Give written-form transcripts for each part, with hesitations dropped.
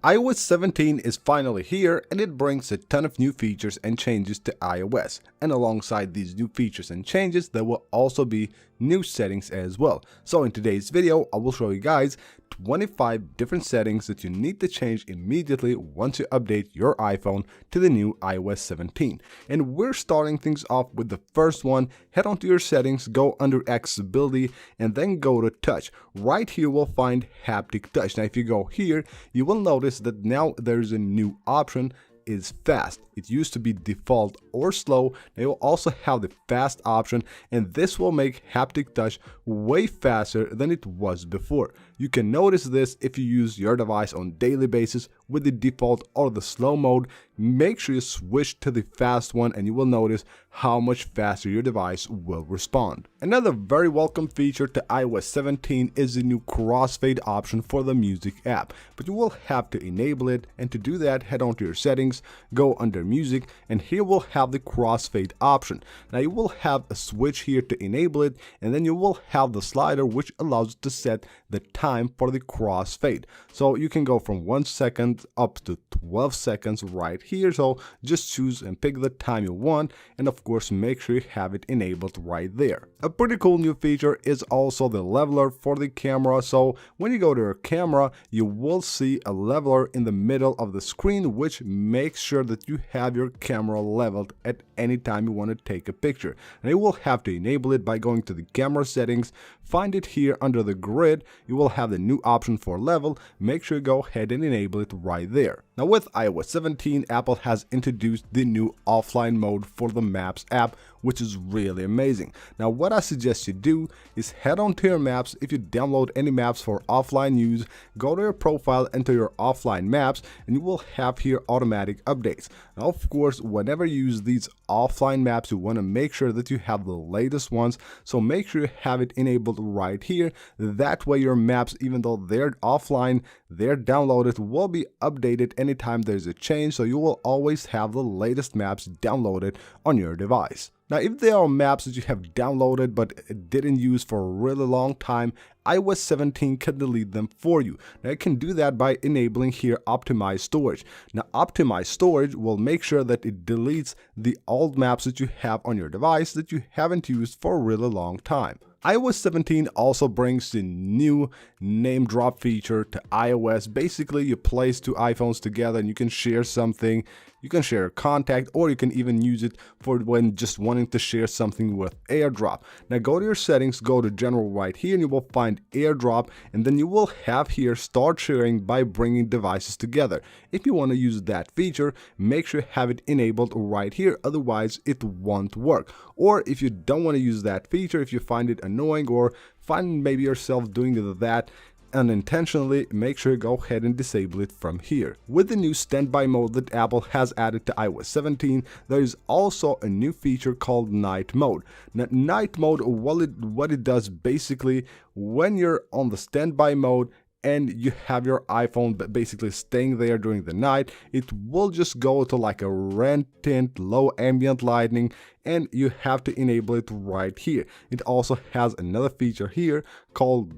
iOS 17 is finally here, and it brings a ton of new features and changes to iOS. And alongside these new features and changes, there will also be new settings as well. So in today's video, I will show you guys 25 different settings that you need to change immediately once you update your iPhone to the new iOS 17. And we're starting things off with the first one. Head on to your settings, go under accessibility, and then go to touch. Right here we'll find haptic touch. Now if you go here, you will notice that now there's a new option, is fast. It used to be default or slow. They will also have the fast option, and this will make haptic touch way faster than it was before. You can notice this if you use your device on daily basis with the default or the slow mode. Make sure you switch to the fast one and you will notice how much faster your device will respond. Another very welcome feature to iOS 17 is the new crossfade option for the music app, but you will have to enable it, and to do that, head on to your settings, go under music, and here we'll have the crossfade option. Now you will have a switch here to enable it, and then you will have the slider which allows you to set the time for the crossfade. So you can go from 1 second up to 12 seconds right here. So just choose and pick the time you want, and of course make sure you have it enabled right there. A pretty cool new feature is also the leveler for the camera. So when you go to your camera, you will see a leveler in the middle of the screen, which makes sure that you have your camera leveled at any time you want to take a picture. And you will have to enable it by going to the camera settings, find it here under the grid. You will have the new option for level. Make sure you go ahead and enable it right there. Now with iOS 17, Apple has introduced the new offline mode for the Maps app, which is really amazing. Now what I suggest you do is head on to your maps. If you download any maps for offline use, go to your profile, enter your offline maps, and you will have here automatic updates. Now of course, whenever you use these offline maps, you want to make sure that you have the latest ones, so make sure you have it enabled right here. That way your maps, even though they're offline, they're downloaded, will be updated anytime there's a change, so you will always have the latest maps downloaded on your device. Now if there are maps that you have downloaded but didn't use for a really long time, iOS 17 can delete them for you. Now it can do that by enabling here optimize storage. Now optimize storage will make sure that it deletes the old maps that you have on your device that you haven't used for a really long time. iOS 17 also brings the new name drop feature to iOS. Basically, you place two iPhones together and you can share something. You can share a contact, or you can even use it for when just wanting to share something with AirDrop. Now go to your settings, go to general right here, and you will find AirDrop, and then you will have here start sharing by bringing devices together. If you want to use that feature, make sure you have it enabled right here, otherwise it won't work. Or if you don't want to use that feature, if you find it annoying or find maybe yourself doing that unintentionally, make sure you go ahead and disable it from here. With the new standby mode that Apple has added to iOS 17, there is also a new feature called night mode. Now night mode, what it does basically, when you're on the standby mode and you have your iPhone basically staying there during the night, it will just go to like a red tint, low ambient lighting, and you have to enable it right here. It also has another feature here called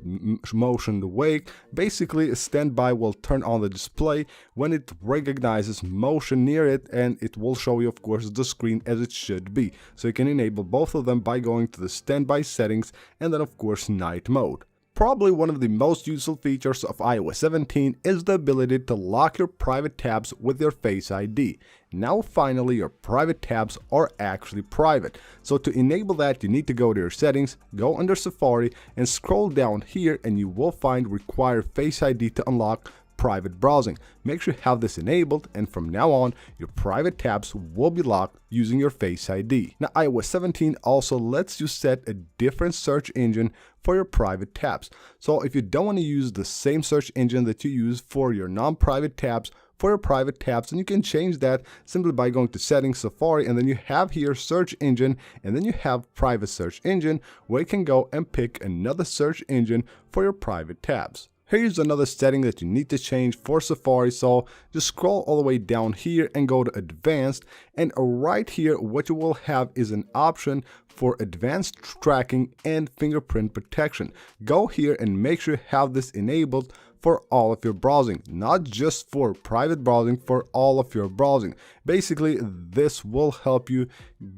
motion wake. Basically, standby will turn on the display when it recognizes motion near it, and it will show you, of course, the screen as it should be. So you can enable both of them by going to the standby settings and then, of course, night mode. Probably one of the most useful features of iOS 17 is the ability to lock your private tabs with your Face ID. Now finally your private tabs are actually private. So to enable that, you need to go to your settings, go under Safari, and scroll down here, and you will find require Face ID to unlock private browsing. Make sure you have this enabled, and from now on your private tabs will be locked using your Face ID. Now iOS 17 also lets you set a different search engine for your private tabs. So if you don't want to use the same search engine that you use for your non-private tabs for your private tabs, and you can change that simply by going to settings, Safari, and then you have here search engine, and then you have private search engine, where you can go and pick another search engine for your private tabs. Here's another setting that you need to change for Safari, so just scroll all the way down here and go to advanced, and right here what you will have is an option for advanced tracking and fingerprint protection. Go here and make sure you have this enabled for all of your browsing, not just for private browsing, for all of your browsing. Basically, this will help you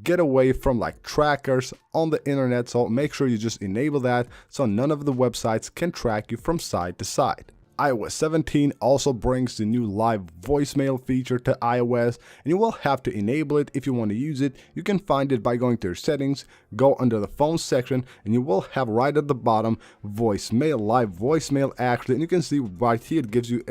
get away from like trackers on the internet, so make sure you just enable that so none of the websites can track you from side to side. iOS 17 also brings the new live voicemail feature to iOS, and you will have to enable it if you want to use it. You can find it by going to your settings, go under the phone section, and you will have right at the bottom voicemail, live voicemail actually, and you can see right here it gives you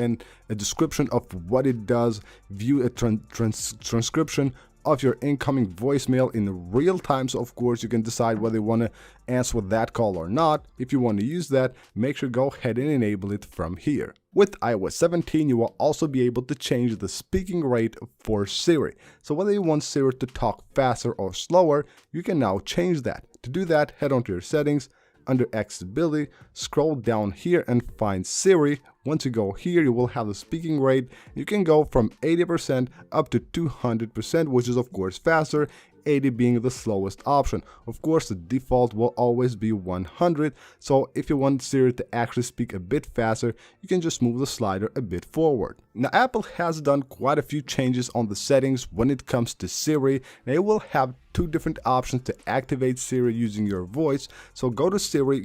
a description of what it does, view a transcription of your incoming voicemail in real time. So of course you can decide whether you want to answer that call or not. If you want to use that, make sure go ahead and enable it from here. With iOS 17, you will also be able to change the speaking rate for Siri. So whether you want Siri to talk faster or slower, you can now change that. To do that, head on to your settings, under accessibility, scroll down here and find Siri. Once you go here, you will have the speaking rate. You can go from 80% up to 200%, which is of course faster, 80 being the slowest option. Of course, the default will always be 100, so if you want Siri to actually speak a bit faster, you can just move the slider a bit forward. Now, Apple has done quite a few changes on the settings when it comes to Siri. Now, you will have two different options to activate Siri using your voice. So go to Siri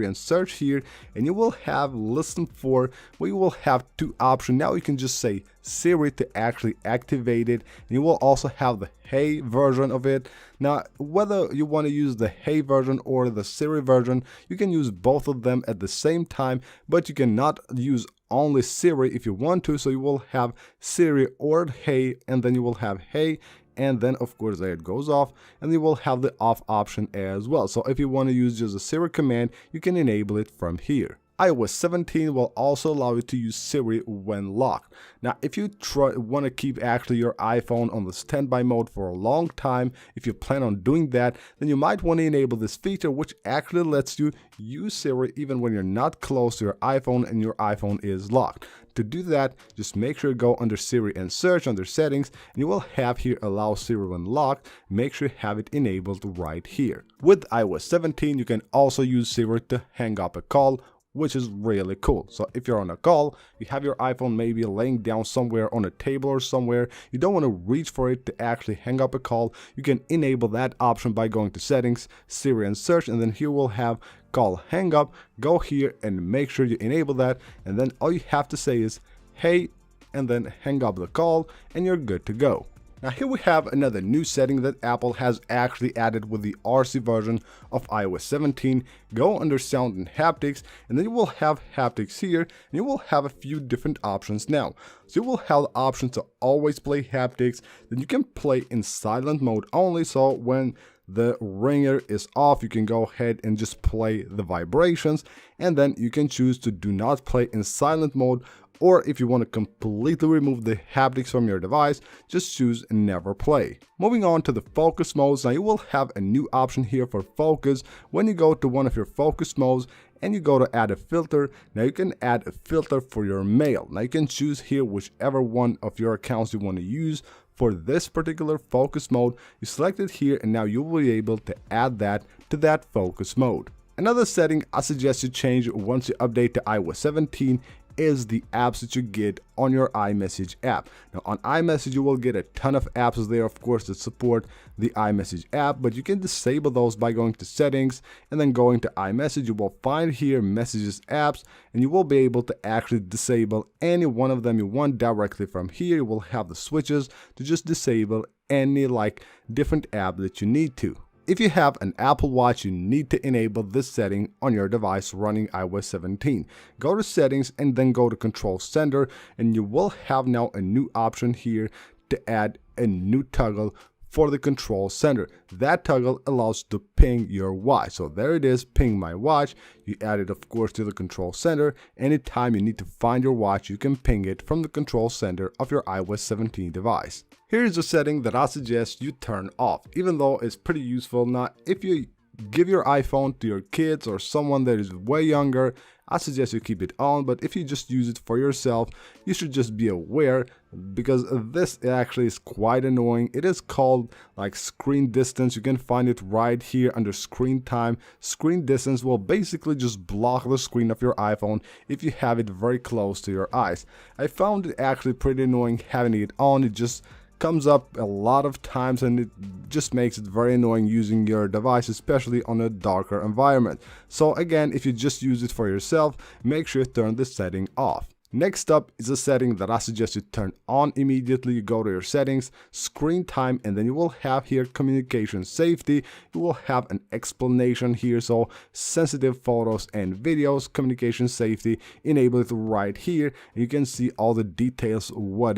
and search here, and you will have listen for, where you will have two options. Now you can just say Siri to actually activate it, and you will also have the Hey version of it. Now, whether you want to use the Hey version or the Siri version, you can use both of them at the same time, but you cannot use only Siri if you want to. So you will have Siri or Hey, and then you will have Hey, and then of course there it goes off, and you will have the off option as well. So if you want to use just a Siri command, you can enable it from here. iOS 17 will also allow you to use Siri when locked. Now, if you want to keep actually your iPhone on the standby mode for a long time, if you plan on doing that, then you might want to enable this feature, which actually lets you use Siri even when you're not close to your iPhone and your iPhone is locked. To do that, just make sure you go under Siri and search under settings, and you will have here allow Siri when locked. Make sure you have it enabled right here. With iOS 17, you can also use Siri to hang up a call, which is really cool. So if you're on a call, you have your iPhone maybe laying down somewhere on a table or somewhere, you don't want to reach for it to actually hang up a call, you can enable that option by going to settings, Siri and search, and then here we'll have call hang up. Go here and make sure you enable that, and then all you have to say is hey, and then hang up the call, and you're good to go. Now here we have another new setting that Apple has actually added with the RC version of iOS 17. Go under sound and haptics, and then you will have haptics here, and you will have a few different options now. So you will have the option to always play haptics, then you can play in silent mode only, so when the ringer is off, you can go ahead and just play the vibrations, and then you can choose to do not play in silent mode, or if you want to completely remove the haptics from your device, just choose never play. Moving on to the focus modes, now you will have a new option here for focus. When you go to one of your focus modes and you go to add a filter, now you can add a filter for your mail. Now you can choose here whichever one of your accounts you want to use for this particular focus mode. You select it here, and now you will be able to add that to that focus mode. Another setting I suggest you change once you update to iOS 17 is the apps that you get on your iMessage app. Now on iMessage, you will get a ton of apps there, of course, that support the iMessage app, but you can disable those by going to settings and then going to iMessage. You will find here messages apps, and you will be able to actually disable any one of them you want directly from here. You will have the switches to just disable any like different app that you need to. If you have an Apple Watch, you need to enable this setting on your device running iOS 17. Go to settings and then go to control center, and you will have now a new option here to add a new toggle for the control center. That toggle allows you to ping your watch. So there it is, ping my watch. You add it of course to the control center. Anytime you need to find your watch, you can ping it from the control center of your iOS 17 device. Here's a setting that I suggest you turn off, even though it's pretty useful. Now, if you give your iPhone to your kids or someone that is way younger, I suggest you keep it on. But if you just use it for yourself, you should just be aware, because this actually is quite annoying. It is called like screen distance. You can find it right here under screen time. Screen distance will basically just block the screen of your iPhone if you have it very close to your eyes. I found it actually pretty annoying having it on. It just comes up a lot of times and it just makes it very annoying using your device, especially on a darker environment. So again, if you just use it for yourself, make sure you turn this setting off. Next up is a setting that I suggest you turn on immediately. You go to your settings, screen time, and then you will have here communication safety. You will have an explanation here, so sensitive photos and videos, communication safety, enable it right here. You can see all the details what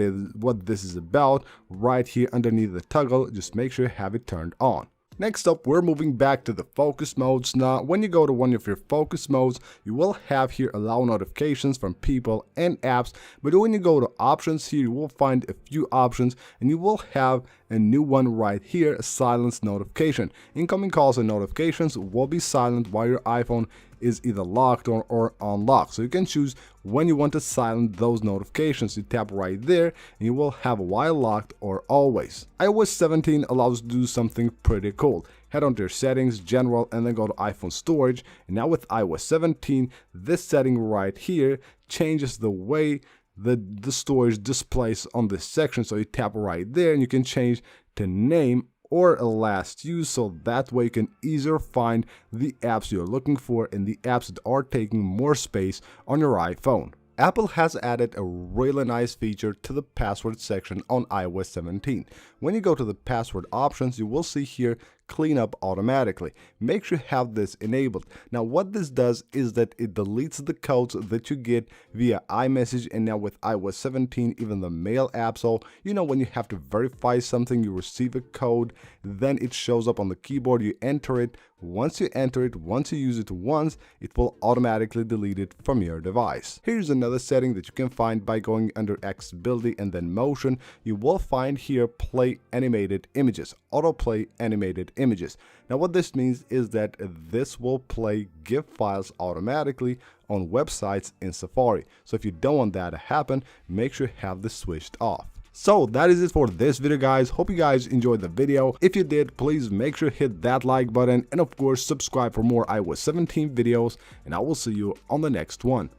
this is about right here underneath the toggle. Just make sure you have it turned on. Next up, we're moving back to the focus modes. Now, when you go to one of your focus modes, you will have here allow notifications from people and apps. But when you go to options here, you will find a few options and you will have a new one right here, a silence notification. Incoming calls and notifications will be silent while your iPhone is either locked or unlocked. So you can choose when you want to silence those notifications. You tap right there and you will have while locked or always. iOS 17 allows you to do something pretty cool. Head on to your settings, general, and then go to iPhone storage. And now with iOS 17, this setting right here changes the way the storage displays on this section. So you tap right there and you can change to name or a last use, so that way you can easier find the apps you're looking for and the apps that are taking more space on your iPhone. Apple has added a really nice feature to the password section on iOS 17. When you go to the password options, you will see here clean up automatically. Make sure you have this enabled. Now what this does is that it deletes the codes that you get via iMessage, and now with iOS 17 even the mail app. So you know when you have to verify something, you receive a code, then it shows up on the keyboard, you enter it. Once you enter it, once you use it once, it will automatically delete it from your device. Here's another setting that you can find by going under accessibility and then motion. You will find here play animated images, autoplay animated images. Now what this means is that this will play GIF files automatically on websites in Safari. So if you don't want that to happen, make sure you have this switched off. So that is it for this video, guys. Hope you guys enjoyed the video. If you did, please make sure to hit that like button and of course subscribe for more iOS 17 videos, and I will see you on the next one.